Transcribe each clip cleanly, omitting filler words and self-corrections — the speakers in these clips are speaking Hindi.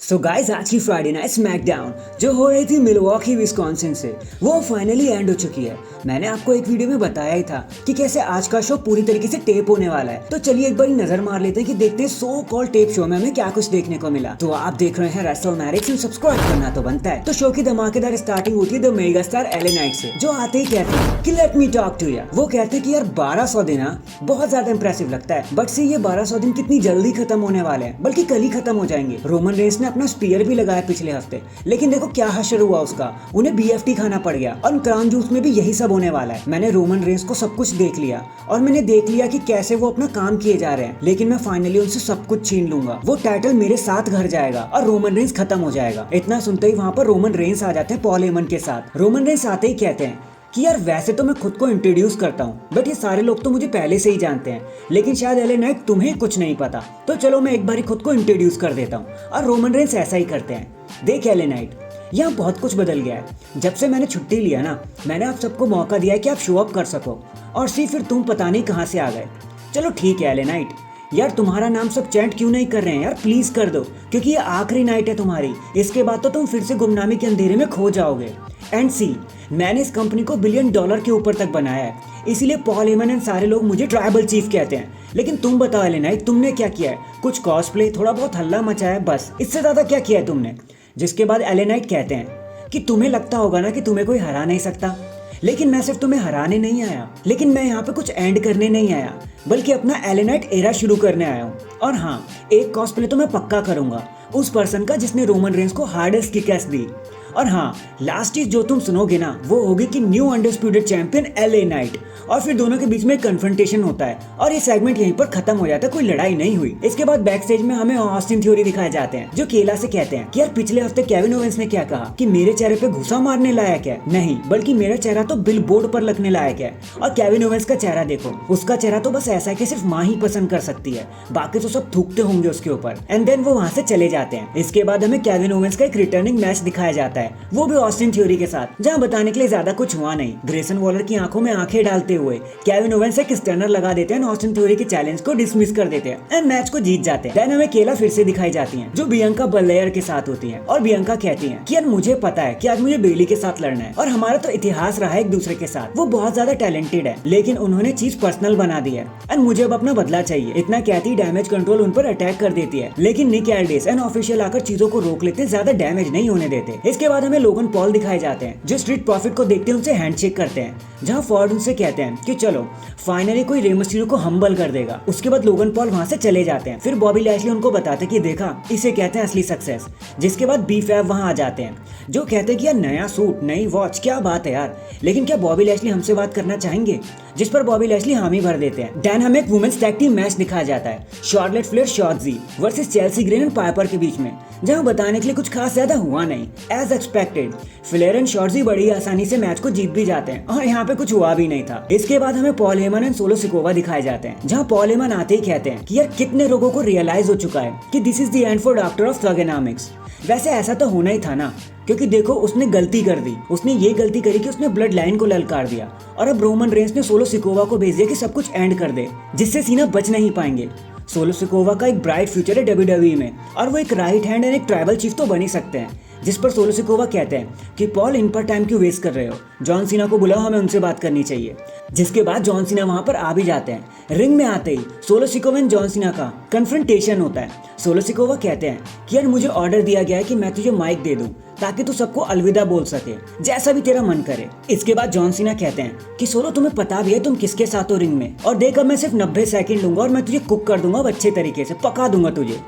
सो गाइस आज की फ्राइडे नाइट स्मैकडाउन जो हो रही थी मिलवॉकी विस्कॉन्सिन से वो फाइनली एंड हो चुकी है। मैंने आपको एक वीडियो में बताया ही था कि कैसे आज का शो पूरी तरीके से टेप होने वाला है। तो चलिए एक बार नजर मार लेते हैं कि देखते हैं सो कॉल टेप शो में हमें क्या कुछ देखने को मिला। तो आप देख रहे हैं रेसलमैनिक्स एंड सब्सक्राइब करना तो बनता है। तो शो की धमाकेदार स्टार्टिंग होती है द मेगा स्टार एले नाइट से, जो आते ही कहते हैं कि let me talk to you. वो कहते हैं कि यार 1200 दिन बहुत ज्यादा इंप्रेसिव लगता है, बट से ये 1200 दिन कितनी जल्दी खत्म होने वाले हैं, बल्कि कल ही खत्म हो जाएंगे। रोमन रेंस ने अपना स्पीयर भी लगाया पिछले हफ्ते, लेकिन देखो क्या हशर हुआ उसका, उन्हें बीएफटी खाना पड़ गया। और क्राउन जूस में भी यही सब होने वाला है। मैंने रोमन रेंस को सब कुछ देख लिया और मैंने देख लिया कि कैसे वो अपना काम किए जा रहे हैं, लेकिन मैं फाइनली उनसे सब कुछ छीन लूंगा। वो टाइटल मेरे साथ घर जाएगा और रोमन रेंस खत्म हो जाएगा। इतना सुनते ही वहाँ पर रोमन रेंस आ जाते हैं पॉल हेमन के साथ। रोमन रेंस आते ही कहते हैं कि यार वैसे तो मैं खुद को इंट्रोड्यूस करता हूँ, बट ये सारे लोग तो मुझे पहले से ही जानते हैं, लेकिन शायद एले नाइट तुम्हें कुछ नहीं पता, तो चलो मैं एक बार खुद को इंट्रोड्यूस कर देता हूँ। और रोमन रेंस ऐसा ही करते हैं। देख एले नाइट, यहाँ बहुत कुछ बदल गया है। जब से मैंने छुट्टी लिया ना, मैंने आप सबको मौका दिया है कि आप शो अप कर सको, और फिर तुम पता नहीं कहाँ से आ गए। चलो ठीक है एले नाइट, यार तुम्हारा नाम सब चैंट क्यों नहीं कर रहे हैं यार, प्लीज कर दो, क्योंकि ये आखिरी नाइट है तुम्हारी। इसके बाद तो तुम फिर से गुमनामी के अंधेरे में खो जाओगे। एंड सी, मैंने इस कंपनी को $1 बिलियन के ऊपर तक बनाया है, इसीलिए पॉल हेमन एंड सारे लोग मुझे ट्राइबल चीफ कहते हैं। लेकिन तुम बताओ एले नाइट, तुमने क्या किया है? कुछ कॉस्प्ले, थोड़ा बहुत हल्ला मचाया है, बस, इससे ज्यादा क्या किया है तुमने? जिसके बाद एले नाइट कहते हैं कि तुम्हें लगता होगा ना कि तुम्हें कोई हरा नहीं सकता, लेकिन मैं सिर्फ तुम्हें हराने नहीं आया, लेकिन मैं यहाँ पे कुछ एंड करने नहीं आया, बल्कि अपना एले नाइट एरा शुरू करने आया हूँ। और हाँ, एक कॉस्प्ले तो मैं पक्का करूंगा, उस पर्सन का जिसने रोमन रेंस को हार्डेस्ट किकएस दी। और हाँ, लास्ट चीज जो तुम सुनोगे ना, वो होगी कि new undisputed champion LA Knight, और फिर दोनों के बीच में कन्फ्रंटेशन होता है और ये सेगमेंट यहीं पर खत्म हो जाता है, कोई लड़ाई नहीं हुई। इसके बाद बैक स्टेज में हमें ऑस्टिन थ्योरी दिखाए जाते हैं, जो केला से कहते हैं कि यार पिछले हफ्ते केविन ओवेंस ने क्या कहा कि मेरे चेहरे पे घुसा मारने लायक है, नहीं बल्कि मेरा चेहरा तो बिलबोर्ड पर लगने लायक है। और केविन ओवेंस का चेहरा देखो, उसका चेहरा तो बस ऐसा है कि सिर्फ माँ ही पसंद कर सकती है, बाकी तो सब थूकते होंगे उसके ऊपर। एंड देन वो वहाँ से चले जाते हैं। इसके बाद हमें केविन ओवेंस का एक रिटर्निंग मैच दिखाया जाता है, वो भी ऑस्टिन थ्योरी के साथ, जहाँ बताने के लिए ज्यादा कुछ हुआ नहीं। ग्रेसन वॉलर की आंखों में आंखें डालते हुए केविन ओवेंस एक स्टर्नर लगा देते हैं, ऑस्टिन थ्योरी के चैलेंज को डिसमिस कर देते हैं एंड मैच को जीत जाते हैं। देन हमें केला फिर से दिखाई जाती हैं, जो बियंका बलेयर के साथ होती हैं, और बियंका कहती हैं कि यार मुझे पता है कि आज मुझे बेली के साथ लड़ना है, और हमारा तो इतिहास रहा है एक दूसरे के साथ, वो बहुत ज्यादा टैलेंटेड है, लेकिन उन्होंने चीज पर्सनल बना दी है एंड मुझे अब अपना बदला चाहिए। इतना कहती डैमेज कंट्रोल उन पर अटैक कर देती है, लेकिन निक एल्डिस एंड ऑफिशियल आकर चीजों को रोक लेते हैं, ज्यादा डैमेज नहीं होने देते। इसके बाद हमें लोगन पॉल दिखाए जाते हैं, जो स्ट्रीट प्रॉफिट को देखते हैं उनसे हैंडशेक करते हैं, जहां फॉर्ड उनसे कहते हैं कि चलो फाइनली कोई रे मिस्टीरियो को हम्बल कर देगा। उसके बाद लोगन पॉल वहां से चले जाते हैं। फिर बॉबी लैशली उनको बताते हैं कि देखा, इसे कहते हैं असली सक्सेस। जिसके बाद बी फैब वहां आ जाते हैं, जो कहते हैं कि यार नया सूट, नई वॉच, क्या बात है यार, लेकिन क्या बॉबी लैशली हमसे बात करना चाहेंगे? जिस पर बॉबी लैशली हामी भर देते हैं। देन हमें एक वुमेन्स टैग टीम मैच दिखाया जाता है, Charlotte Flair Shotzi versus Chelsea Green and Piper के बीच में, जहां बताने के लिए कुछ खास ज्यादा हुआ नहीं। एज एक्सपेक्टेड फ्लेयर एंड शॉटजी बड़ी आसानी से मैच को जीत भी जाते हैं, और यहाँ पे कुछ हुआ भी नहीं था। इसके बाद हमें Paul Heyman and solo Sikoa दिखाए जाते हैं, जहाँ पॉल हेमन आते ही कहते हैं कि यार कितने लोगों को रियलाइज हो चुका है कि this is the end for doctor of Thuganomics. वैसे ऐसा तो होना ही था ना, क्योंकि देखो उसने गलती कर दी, उसने ये गलती करी कि उसने ब्लड लाइन को ललकार दिया, और अब रोमन रेंस ने सोलो सिकोवा को भेज दिया कि सब कुछ एंड कर दे, जिससे सीना बच नहीं पाएंगे। सोलो सिकोवा का एक ब्राइट फ्यूचर है WWE में, और वो एक राइट हैंड एंड एक ट्राइबल चीफ तो बन ही सकते हैं। जिस पर सोलो सिकोवा कहते हैं कि पॉल इन पर टाइम क्यों वेस्ट कर रहे हो, जॉन सीना को बुलाओ, हमें उनसे बात करनी चाहिए। जिसके बाद जॉन सीना वहां पर आ भी जाते हैं। रिंग में आते ही Solo Sikoa and John Cena का कन्फ्रंटेशन होता है। सोलो सिकोवा कहते हैं कि यार मुझे ऑर्डर दिया गया है कि मैं तुझे माइक दे दूं, ताकि तू सबको अलविदा बोल सके, जैसा भी तेरा मन करे। इसके बाद जॉन सीना कहते हैं कि सोलो तुम्हें पता भी है तुम किसके साथ हो रिंग में, और देख अब मैं सिर्फ 90 सेकंड लूंगा और मैं तुझे कुक कर दूंगा, अच्छे तरीके से पका दूंगा तुझे।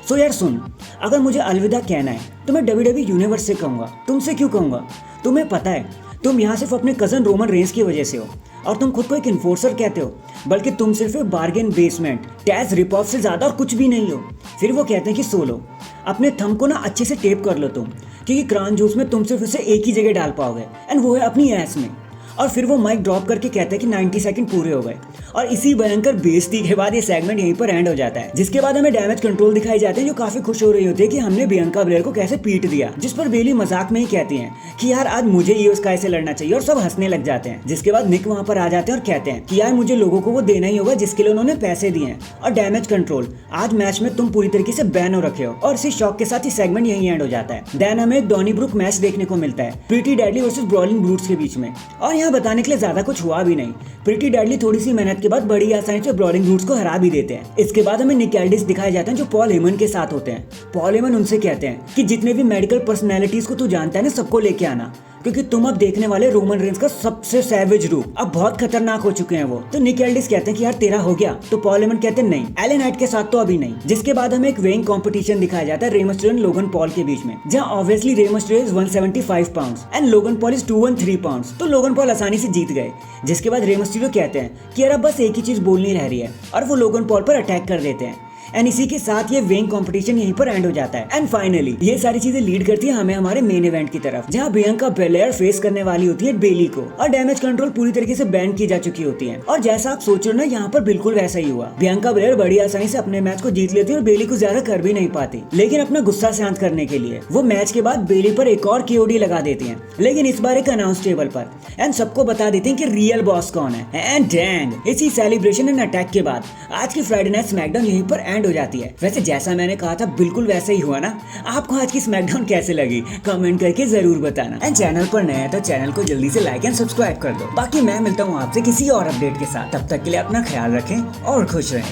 सो यार सुन, अगर मुझे अलविदा कहना है तो मैं WWE यूनिवर्स से कहूंगा, तुमसे क्यों कहूंगा? तुम्हें पता है तुम यहाँ सिर्फ अपने कजन रोमन रेंस की वजह से हो, और तुम खुद को एक इन्फोर्सर कहते हो, बल्कि तुम सिर्फ एक bargain basement Taz rip off से ज्यादा और कुछ भी नहीं हो। फिर वो कहते हैं कि सोलो अपने थंब को ना अच्छे से टेप कर लो तुम, क्योंकि क्राउन जूस में तुम सिर्फ उसे एक ही जगह डाल पाओगे, एंड वो है अपनी एस में। और फिर वो माइक ड्रॉप करके कहता है कि 90 सेकंड पूरे हो गए। और इसी भयंकर बेइज्जती के बाद ये सेगमेंट यहीं पर एंड हो जाता है, जिसके बाद हमें डैमेज कंट्रोल दिखाई जाते हैं जो काफी खुश हो रही होती है कि हमने बियांका ब्लेयर को कैसे पीट दिया, जिस पर बेली मजाक में ही कहती हैं कि यार आज मुझे ईओ स्काई से लड़ना चाहिए, और सब हंसने लग जाते हैं। जिसके बाद निक वहां पर आ जाते हैं और कहते हैं कि यार मुझे लोगों को वो देना ही होगा जिसके लिए उन्होंने पैसे दिए हैं, और डैमेज कंट्रोल आज मैच में तुम पूरी तरीके से बैन हो रखे हो। और इसी शॉक के साथ ही सेगमेंट यहीं एंड हो जाता है। देन हमें एक डॉनी ब्रुक मैच देखने को मिलता है प्रीटी डेडली वर्सेस ब्रॉलिंग ब्रूट्स के बीच में, और यहाँ बताने के लिए ज्यादा कुछ हुआ भी नहीं। प्रीटी डेडली थोड़ी सी मेहनत के बाद बड़ी आसानी से ब्रॉलिंग ब्रूट्स को हरा भी देते हैं। इसके बाद हमें निक एल्डिस दिखाए जाते हैं जो पॉल हेमन के साथ होते हैं। पॉल हेमन उनसे कहते हैं कि जितने भी मेडिकल पर्सनैलिटीज को तू जानता है ना, सबको लेके आना, क्योंकि तुम अब देखने वाले रोमन रेंस का सबसे सैवेज रूप। अब बहुत खतरनाक हो चुके हैं वो। तो निक एल्डिस कहते हैं कि यार तेरा हो गया, तो पॉल हेमन कहते हैं नहीं, एलन नाइट के साथ तो अभी नहीं। जिसके बाद हमें एक वेइंग कंपटीशन दिखाया जाता है रे मिस्टेरियो और लोगन पॉल के बीच में, जहां ऑब्वियसली रे Mysterio is 175 pounds and Logan Paul is 213 pounds. तो लोगन पॉल आसानी से जीत गए। जिसके बाद रे मिस्टेरियो कहते हैं कि यार अब बस एक ही चीज बोलनी रह रही है, और वो लोगन पॉल पर अटैक कर देते हैं। एंड इसी के साथ ये वेइंग कंपटीशन यहीं पर एंड हो जाता है। एंड फाइनली ये सारी चीजें लीड करती है हमें हमारे मेन इवेंट की तरफ, जहां बियांका बेलेयर फेस करने वाली होती है बेली को, और डैमेज कंट्रोल पूरी तरीके से बैन की जा चुकी होती है। और जैसा आप सोच रहे हो ना, यहाँ पर बिल्कुल वैसा ही हुआ। बियांका बेलेयर बड़ी आसानी से अपने मैच को जीत लेती है और बेली को ज्यादा कर भी नहीं पाती, लेकिन अपना गुस्सा शांत करने के लिए वो मैच के बाद बेली पर एक और केओडी लगा देती है, लेकिन इस बार एक अनाउंस टेबल पर, एंड सबको बता देते हैं कि रियल बॉस कौन है। एंड डैंग इसी सेलिब्रेशन एंड अटैक के बाद आज की फ्राइडे नाइट स्मैकडाउन यहीं पर एंड हो जाती है। वैसे जैसा मैंने कहा था बिल्कुल वैसे ही हुआ ना। आपको आज की स्मैकडाउन कैसे लगी कमेंट करके जरूर बताना। एंड चैनल पर नया है तो चैनल को जल्दी से लाइक एंड सब्सक्राइब कर दो। बाकी मैं मिलता हूँ आपसे किसी और अपडेट के साथ, तब तक के लिए अपना ख्याल रखें और खुश रहें।